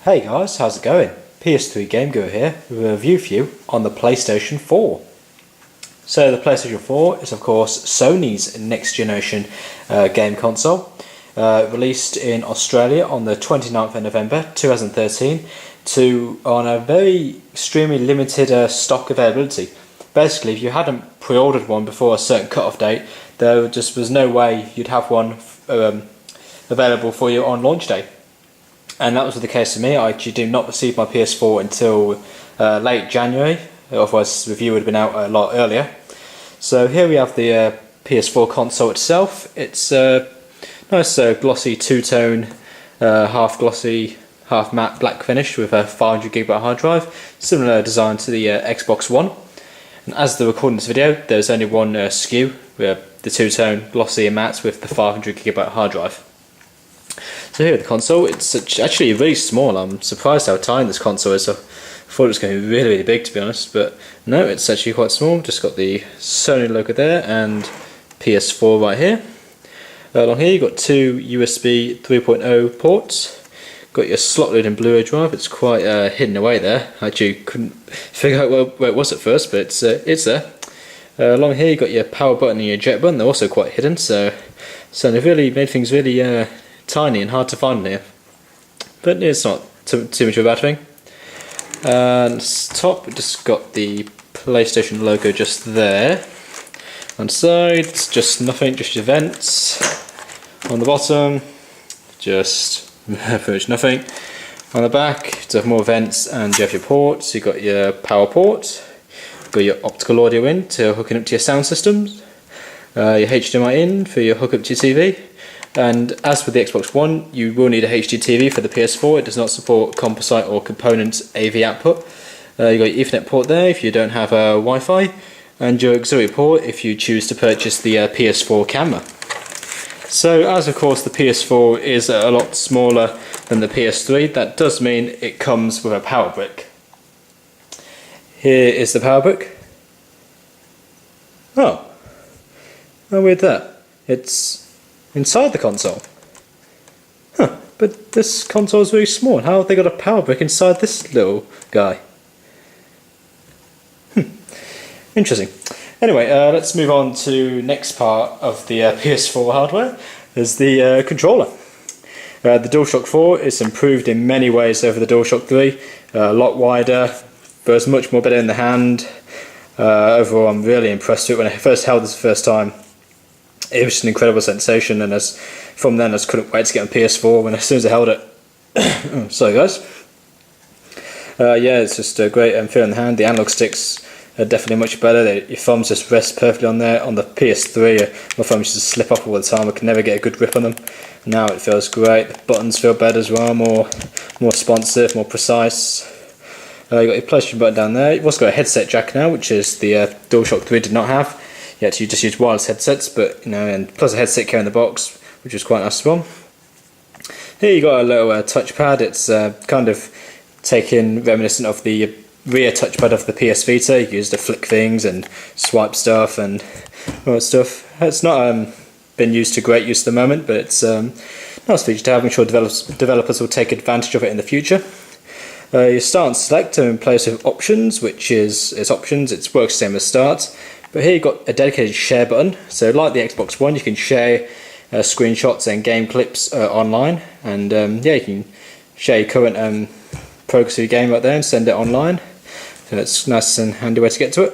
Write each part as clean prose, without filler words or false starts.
Hey guys, how's it going? PS3 Game Guru here with a review for you on the PlayStation 4. So the PlayStation 4 is of course Sony's next generation game console, released in Australia on the 29th of November 2013 on a very extremely limited stock availability. Basically, if you hadn't pre-ordered one before a certain cut-off date, there just was no way you'd have one available for you on launch day. And that was the case for me. I actually did not receive my PS4 until late January, otherwise the review would have been out a lot earlier. So here we have the PS4 console itself. It's a nice glossy two-tone, half glossy, half matte black finish with a 500GB hard drive, similar design to the Xbox One. And as the recording this video, there's only one SKU, the two-tone glossy and matte with the 500GB hard drive. So here the console, it's actually really small. I'm surprised how tiny this console is. I thought it was going to be really big, to be honest, but no, it's actually quite small. Just got the Sony logo there and PS4 right here. Along here you've got two USB 3.0 ports. Got your slot-loading Blu-ray drive. It's quite hidden away there. I actually couldn't figure out where it was at first, but it's there. Along here you've got your power button and your eject button. They're also quite hidden, so they've really made things really tiny and hard to find here, but it's not too much of a bad thing. And top, we've just got the PlayStation logo just there. On sides, just nothing, just your vents. On the bottom, just pretty much nothing. On the back, you have more vents and you have your ports. You've got your power port, you've got your optical audio in to hooking up to your sound systems, your HDMI in for your hookup to your TV. And as with the Xbox One, you will need a HD TV for the PS4. It does not support composite or component AV output. You've got your Ethernet port there if you don't have Wi-Fi, and your auxiliary port if you choose to purchase the PS4 camera. So as of course the PS4 is a lot smaller than the PS3, that does mean it comes with a power brick. Here is the power brick. Oh, how weird that. It's inside the console. Huh, but this console is very small. How have they got a power brick inside this little guy? Interesting. Anyway, let's move on to next part of the PS4 hardware. There's the controller. The Dualshock 4 is improved in many ways over the Dualshock 3. A lot wider, feels much more better in the hand. Overall, I'm really impressed with it. When I first held this the first time, it was an incredible sensation, and from then I just couldn't wait to get on PS4 as soon as I held it. Sorry guys. Yeah, it's just a great feel in the hand. The analog sticks are definitely much better. Your thumbs just rest perfectly on there. On the PS3, my thumbs just slip off all the time. I could never get a good grip on them. Now it feels great. The buttons feel better as well, more responsive, more precise. You've got your PlayStation button down there. You've also got a headset jack now, which is the Dualshock 3 did not have. Yeah, you just use wireless headsets, but and plus a headset came in the box, which was quite nice as well. Here you got a little touchpad. It's kind of reminiscent of the rear touchpad of the PS Vita. You use to flick things and swipe stuff and all that stuff. It's not been used to great use at the moment, but it's a nice feature to have. I'm sure developers will take advantage of it in the future. You start and select in place with options, which is options. It works the same as start. But here you've got a dedicated share button. So like the Xbox One, you can share screenshots and game clips online, and yeah, you can share your current progress of your game right there and send it online. So that's a nice and handy way to get to it.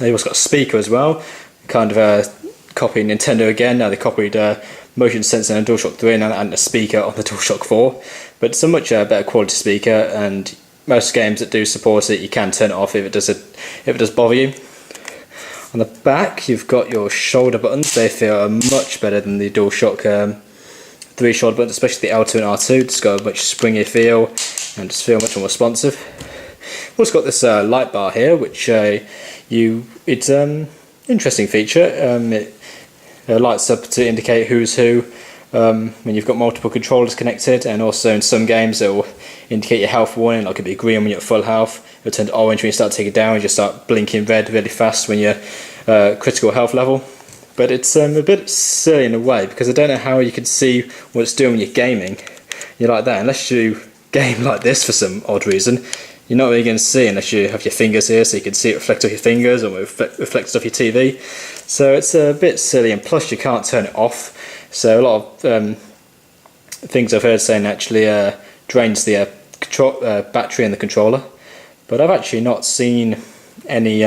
You've also got a speaker as well, kind of copying Nintendo again. Now they copied motion sensor and DualShock 3 and a speaker on the DualShock 4, but it's a much better quality speaker, and most games that do support it, you can turn it off if it does bother you. On the back, you've got your shoulder buttons. They feel much better than the DualShock 3 shoulder buttons, especially the L2 and R2. It's got a much springy feel and just feel much more responsive. We've also got this light bar here, which it's an interesting feature. It lights up to indicate who's who when you've got multiple controllers connected, and also in some games it will indicate your health warning. Like it'll be green when you're at full health, it'll turn to orange when you start taking damage, you start blinking red really fast when you're critical health level. But it's a bit silly in a way, because I don't know how you can see what it's doing when you're gaming. You're like that, unless you game like this for some odd reason. You're not really going to see unless you have your fingers here, so you can see it reflect off your fingers or reflected off your TV. So it's a bit silly, and plus you can't turn it off. So a lot of things I've heard saying actually drains the battery in the controller, but I've actually not seen any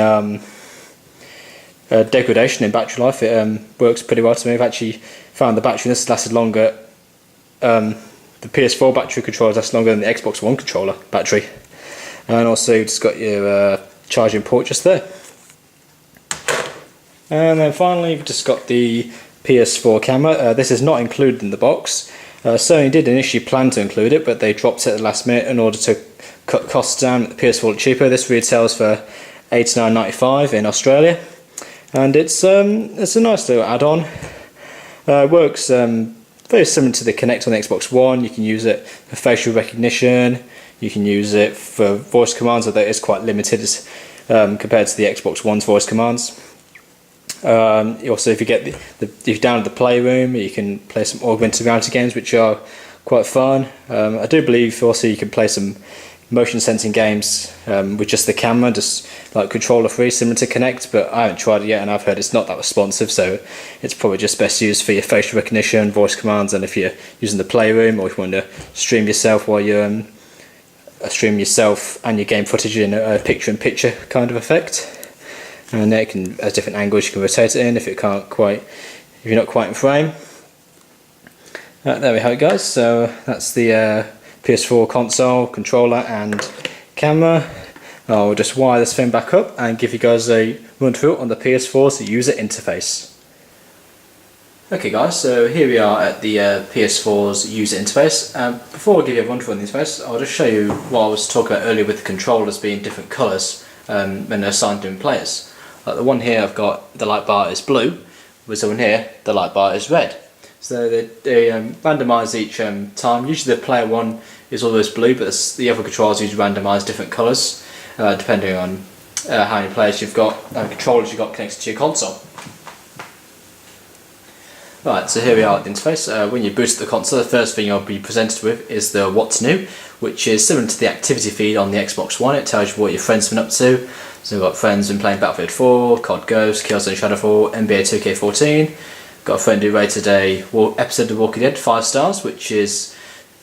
degradation in battery life. It works pretty well to me. I've actually found the battery in this lasted longer. The PS4 battery controller lasts longer than the Xbox One controller battery. And also you've just got your charging port just there. And then finally you've just got the PS4 camera. This is not included in the box. Sony did initially plan to include it, but they dropped it at the last minute in order to cut costs down. The PS4 looked cheaper. This retails for $89.95 in Australia, and it's a nice little add-on. It works very similar to the Kinect on the Xbox One. You can use it for facial recognition. You can use it for voice commands, although it is quite limited compared to the Xbox One's voice commands. Also, if you get if you download the Playroom, you can play some augmented reality games, which are quite fun. I do believe also you can play some motion sensing games with just the camera, just like controller free, similar to Kinect, but I haven't tried it yet, and I've heard it's not that responsive, so it's probably just best used for your facial recognition, voice commands, and if you're using the Playroom, or if you want to stream yourself while you're stream yourself and your game footage in a picture-in-picture kind of effect. And there it has different angles you can rotate it in if you're not quite in frame. There we have it, guys. So that's the PS4 console, controller and camera. I'll just wire this thing back up and give you guys a run through on the PS4's user interface. Okay guys, so here we are at the PS4's user interface. Before I give you a run through on the interface, I'll just show you what I was talking about earlier with the controllers being different colours when they're assigned to players. Like the one here I've got, the light bar is blue, whereas the one here, the light bar is red. So they randomise each time. Usually the player one is always blue, but the other controllers usually randomise different colours depending on how many players you've got and controllers you've got connected to your console. Right, so here we are at the interface. When you boot the console, the first thing you'll be presented with is the What's New, which is similar to the activity feed on the Xbox One. It tells you what your friends have been up to. So we've got friends been playing Battlefield 4, COD Ghost, Killzone Shadowfall, NBA 2K14. Got a friend who rated a episode of Walking Dead 5 stars, which is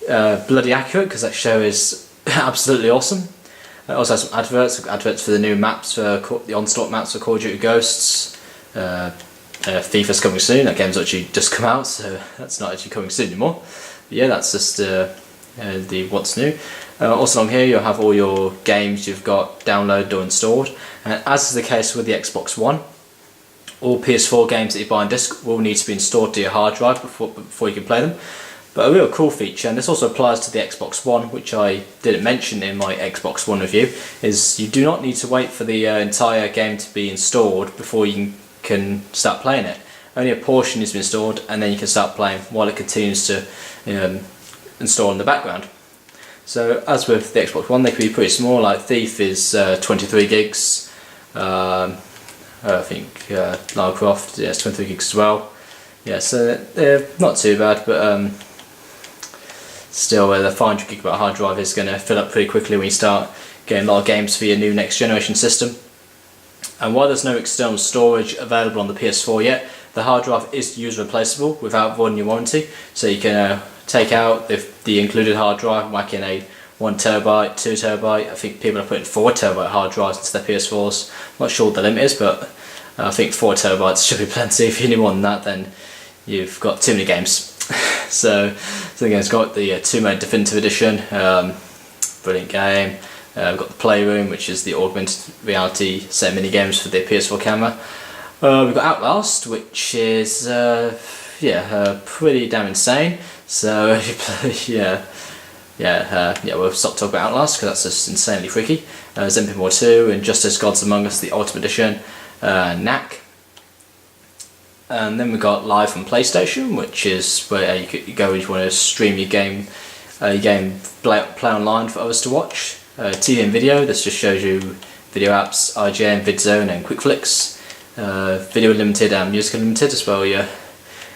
bloody accurate because that show is absolutely awesome. It also has some adverts for the new maps, for the Onslaught maps for Call of Duty Ghosts. FIFA's coming soon. That game's actually just come out, so that's not actually coming soon anymore. But yeah, that's just the What's New. Also along here you'll have all your games you've got downloaded or installed, and as is the case with the Xbox One, all PS4 games that you buy on disc will need to be installed to your hard drive before you can play them. But a real cool feature, and this also applies to the Xbox One, which I didn't mention in my Xbox One review, is you do not need to wait for the entire game to be installed before you can start playing it. Only a portion needs to be installed, and then you can start playing while it continues to install in the background. So as with the Xbox One, they can be pretty small. Like Thief is 23 gigs. I think Lara Croft, yeah, it's 23 gigs as well. Yeah, so they're not too bad, but still, the 500 gigabyte hard drive is going to fill up pretty quickly when you start getting a lot of games for your new next generation system. And while there's no external storage available on the PS4 yet, the hard drive is user replaceable without voiding your warranty. So you can take out the included hard drive, whack in a 1TB, 2TB. I think people are putting 4TB hard drives into their PS4s. I'm not sure what the limit is, but I think 4TB should be plenty. If you need more than that, then you've got too many games. so the game's got the 2-mode definitive edition, brilliant game. We've got the Playroom, which is the augmented reality set of mini games for the PS4 camera. We've got Outlast, which is pretty damn insane. So we'll stop talking about Outlast because that's just insanely freaky. Zenpin War 2, Injustice: Gods Among Us, the Ultimate Edition, Knack. And then we've got Live from PlayStation, which is where you go if you want to stream your game play online for others to watch. TV and video, this just shows you video apps, IGN, VidZone and QuickFlix. Video Limited and Music Unlimited as well.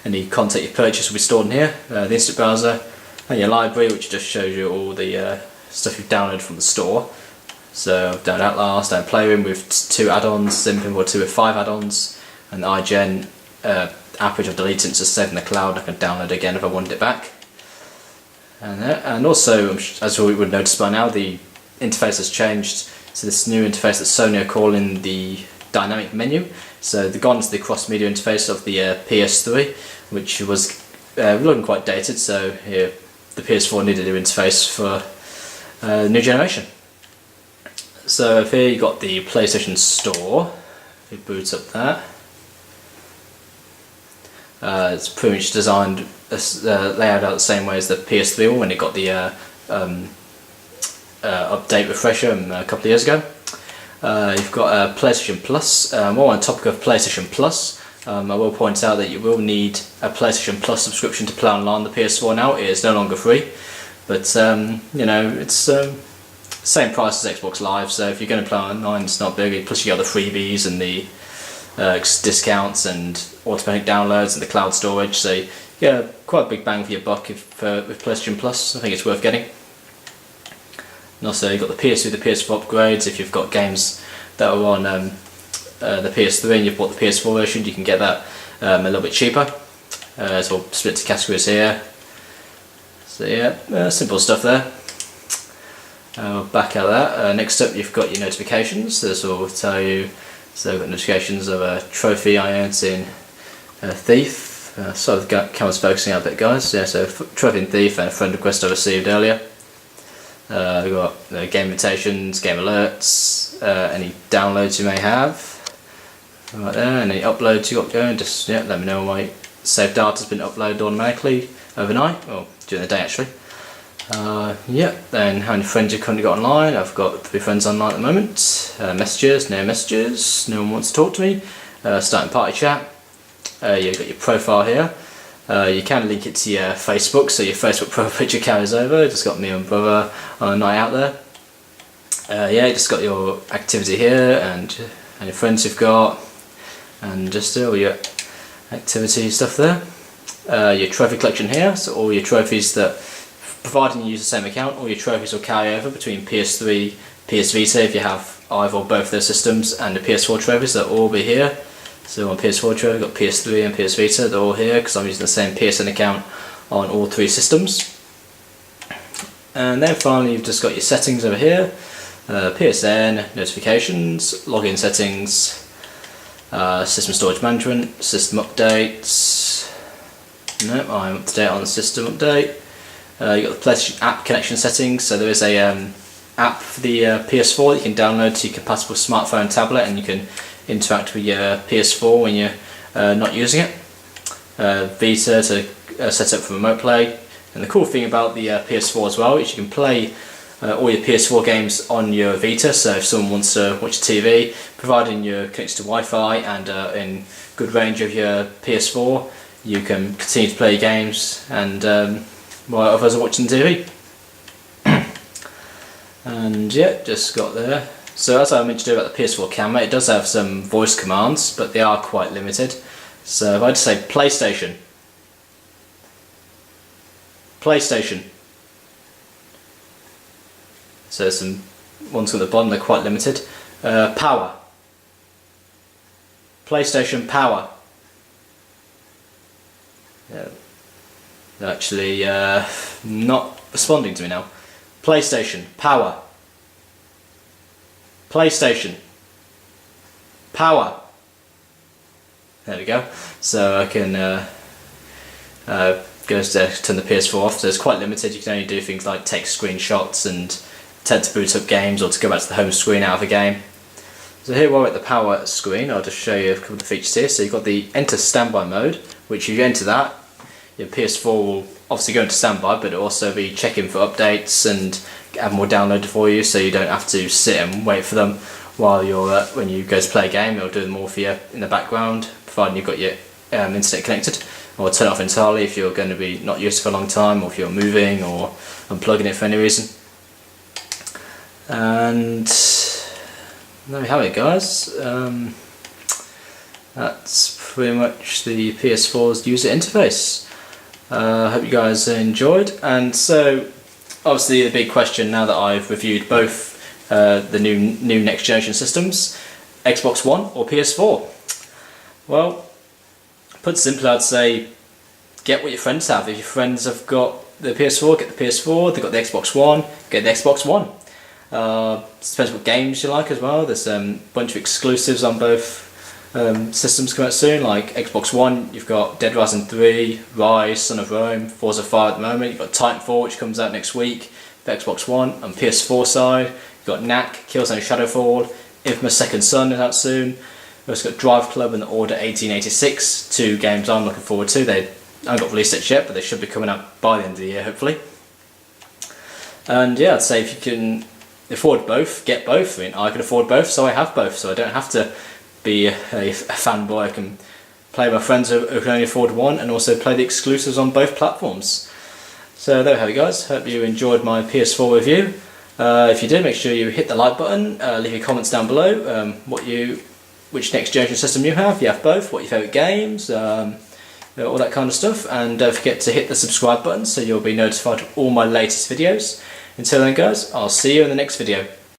Any content you purchase will be stored in here. The Instant Browser, and your library, which just shows you all the stuff you've downloaded from the store. So I've done Outlast, and Playroom with 2 add-ons, Simpinball 2 with 5 add-ons, and the iGen app which I've deleted, it's just saved in the cloud. I can download it again if I wanted it back. And also, as we would notice by now, the interface has changed to this new interface that Sony are calling the dynamic menu. So they've gone to the cross-media interface of the PS3, which was looking quite dated, so here the PS4 needed a new interface for the new generation. So if here you've got the PlayStation Store, if you boot up that, it's pretty much designed, layout out the same way as the PS3 when it got the update refresher a couple of years ago. You've got PlayStation Plus. More on the topic of PlayStation Plus, I will point out that you will need a PlayStation Plus subscription to play online on the PS4 now. It is no longer free, but you know, it's same price as Xbox Live, so if you're going to play online it's not big, plus you got the freebies and the discounts and automatic downloads and the cloud storage, so yeah, quite a big bang for your buck with PlayStation Plus. I think it's worth getting. And also you've got the PS2, the PS4 upgrades. If you've got games that are on the PS3 and you've bought the PS4 version, you can get that a little bit cheaper. So we'll split to categories here. So yeah, simple stuff there. Back out of that. Next up you've got your notifications. This will tell you, so I've got notifications of a trophy I earned in Thief. Sorry, the camera's focusing out a bit, guys. Yeah, so trophy in Thief and a friend request I received earlier. We've got game invitations, game alerts, any downloads you may have. Right there, any uploads you got going, just let me know when my saved data's been uploaded automatically overnight, or during the day actually. Then how many friends you've currently got online. I've got 3 friends online at the moment. Messages, no messages, no one wants to talk to me. Starting party chat. You've got your profile here. You can link it to your Facebook, so your Facebook profile picture carries over. Just got me and brother on a night out there. You just got your activity here and your friends you've got, and just all your activity stuff there. Your trophy collection here, so all your trophies that, providing you use the same account, all your trophies will carry over between PS3, PS Vita if you have either or both those systems, and the PS4 trophies, they'll all be here. So on PS4 trophy, I've got PS3 and PS Vita, they're all here because I'm using the same PSN account on all 3 systems. And then finally you've just got your settings over here, PSN, notifications, login settings, system storage management, system updates. No, I'm up to date on the system update. You've got the PlayStation app connection settings, so there is a app for the PS4 that you can download to your compatible smartphone and tablet, and you can interact with your PS4 when you're not using it. Vita to set up for remote play, and the cool thing about the PS4 as well is you can play all your PS4 games on your Vita, so if someone wants to watch TV, providing you're connected to Wi-Fi and in good range of your PS4, you can continue to play your games and while others are watching TV. And yeah, just got there. So as I mentioned about the PS4 camera, it does have some voice commands, but they are quite limited. So if I just say PlayStation, PlayStation. So there's some ones at the bottom, they're quite limited. Power, PlayStation Power. Yeah. They're actually not responding to me now. PlayStation Power, PlayStation Power. There we go. So I can go to turn the PS4 off. So it's quite limited. You can only do things like take screenshots and attempt to boot up games, or to go back to the home screen out of a game. So here while we're at the power screen, I'll just show you a couple of the features here. So you've got the enter standby mode, which if you enter that, your PS4 will obviously go into standby, but it'll also be checking for updates and have more downloaded for you, so you don't have to sit and wait for them while you're when you go to play a game. It'll do them all for you in the background, providing you've got your internet connected, or turn it off entirely if you're going to be not used it for a long time, or if you're moving or unplugging it for any reason. And there we have it, guys. That's pretty much the PS4's user interface. I hope you guys enjoyed. And so, obviously, the big question now that I've reviewed both the new next generation systems, Xbox One or PS4. Well, put simply, I'd say get what your friends have. If your friends have got the PS4, get the PS4. They've got the Xbox One, get the Xbox One. Depends what games you like as well. There's a bunch of exclusives on both systems coming out soon, like Xbox One. You've got Dead Rising 3, Rise, Son of Rome, Forza 5 at the moment. You've got Titanfall, which comes out next week for Xbox One. On PS4 side, you've got Knack, Killzone Shadowfall, Infamous Second Son is out soon. We've also got Drive Club and Order 1886, two games I'm looking forward to. They haven't got release dates yet, but they should be coming out by the end of the year, hopefully. And yeah, I'd say if you can afford both, get both. I mean, I can afford both, so I have both, so I don't have to be a fanboy. I can play with my friends who can only afford one, and also play the exclusives on both platforms. So there we have it, guys. Hope you enjoyed my PS4 review. If you did, make sure you hit the like button, leave your comments down below, which next generation system you have, if you have both, what your favourite games, all that kind of stuff, and don't forget to hit the subscribe button so you'll be notified of all my latest videos. Until then, guys, I'll see you in the next video.